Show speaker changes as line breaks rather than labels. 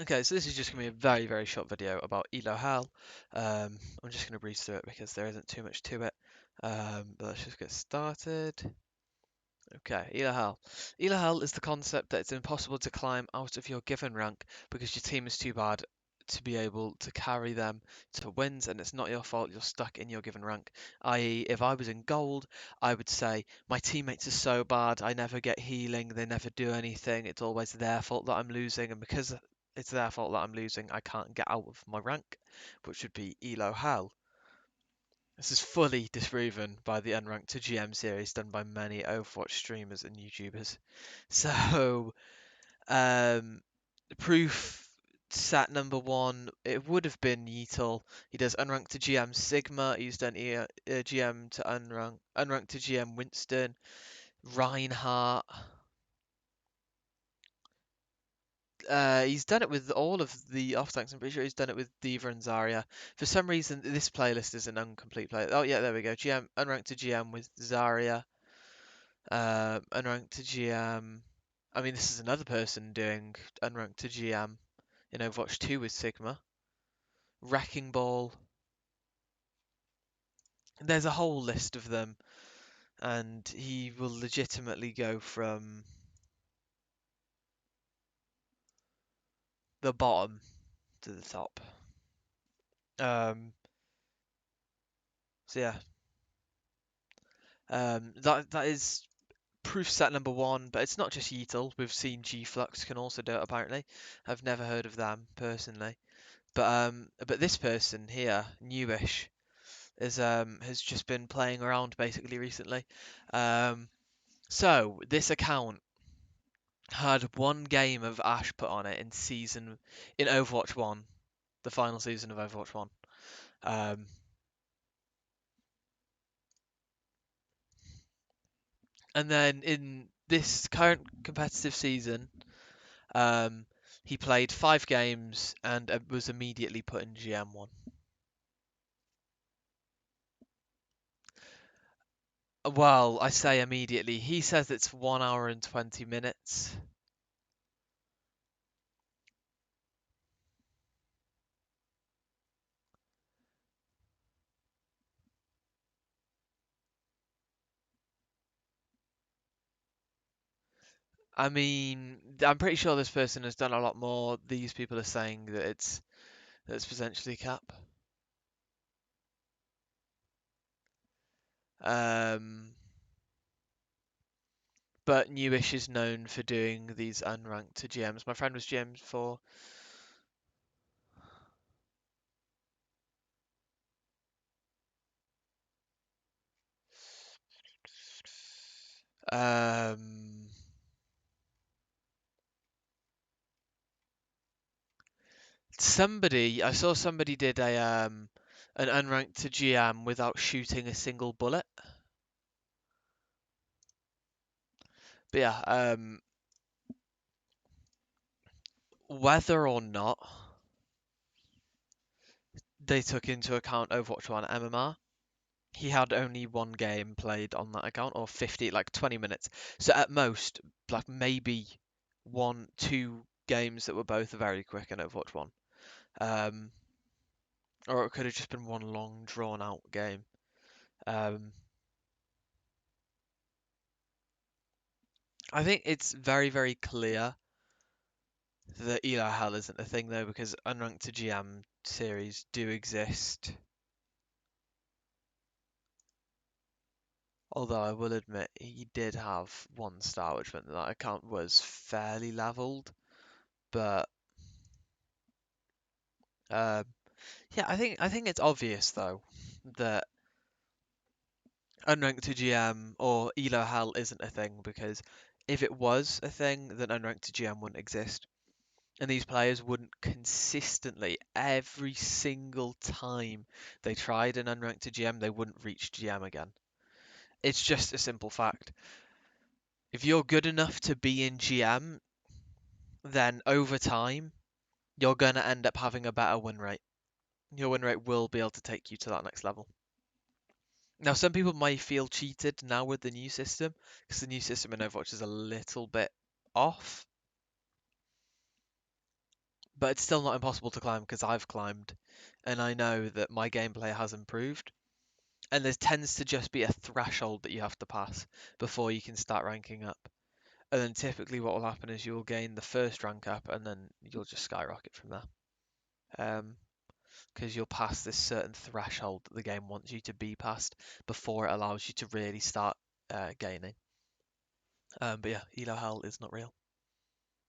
Okay, so this is just going to be a very, very short video about Elo Hell. I'm just going to breeze through it because there isn't too much to it. But let's just get started. Okay, Elo Hell. Elo Hell is the concept that it's impossible to climb out of your given rank because your team is too bad to be able to carry them to wins, and it's not your fault you're stuck in your given rank. I.e., if I was in gold, I would say my teammates are so bad, I never get healing, they never do anything, it's always their fault that I'm losing, and because it's their fault that I'm losing, I can't get out of my rank, which would be Elo Hell. This is fully disproven by the Unranked to GM series done by many Overwatch streamers and YouTubers. So, um, proof set number one, it would have been Yeetle. He does Unranked to GM Sigma. He's done GM to Unranked to GM Winston, Reinhardt. He's done it with all of the off tanks. I'm pretty sure he's done it with Diva and Zarya. For some reason, this playlist is an incomplete playlist. Oh yeah, there we go. GM Unranked to GM with Zarya. Unranked to GM. I mean, this is another person doing Unranked to GM in Overwatch 2 with Sigma. Wrecking Ball. There's a whole list of them, and he will legitimately go from the bottom to the top. So yeah, that is proof set number one, but it's not just Yeetle. We've seen G-Flux can also do it apparently. I've never heard of them personally, but this person here, newish, is has just been playing around basically recently. So this account had one game of Ash put on it in Overwatch One, the final season of Overwatch One. Um, and then in this current competitive season, um, he played 5 games and was immediately put in GM1. Well, I say immediately. He says it's 1 hour and 20 minutes. I mean, I'm pretty sure this person has done a lot more. These people are saying that it's potentially cap. Um, but Newish is known for doing these unranked to GMs. My friend was GM for um somebody. I saw somebody did a an unranked to GM without shooting a single bullet. But yeah, whether or not they took into account Overwatch 1 MMR, he had only one game played on that account, or 50, like 20 minutes. So at most, like maybe 1, 2 games that were both very quick in Overwatch 1. Um, or it could have just been one long, drawn out game. Um, I think it's very, very clear that Elo Hell isn't a thing though, because Unranked to GM series do exist. Although I will admit he did have one star, which meant that account was fairly leveled. But uh, yeah, I think it's obvious though that Unranked to GM or Elo Hell isn't a thing, because if it was a thing, then Unranked to GM wouldn't exist. And these players wouldn't consistently, every single time they tried an unranked to GM, they wouldn't reach GM again. It's just a simple fact. If you're good enough to be in GM, then over time, you're going to end up having a better win rate. Your win rate will be able to take you to that next level. Now, some people might feel cheated now with the new system, because the new system in Overwatch is a little bit off. but it's still not impossible to climb because I've climbed, and I know that my gameplay has improved. And there tends to just be a threshold that you have to pass before you can start ranking up. And then typically what will happen is you'll gain the first rank up, and then you'll just skyrocket from there. Because you'll pass this certain threshold that the game wants you to be past before it allows you to really start gaining. But yeah, Elo Hell is not real.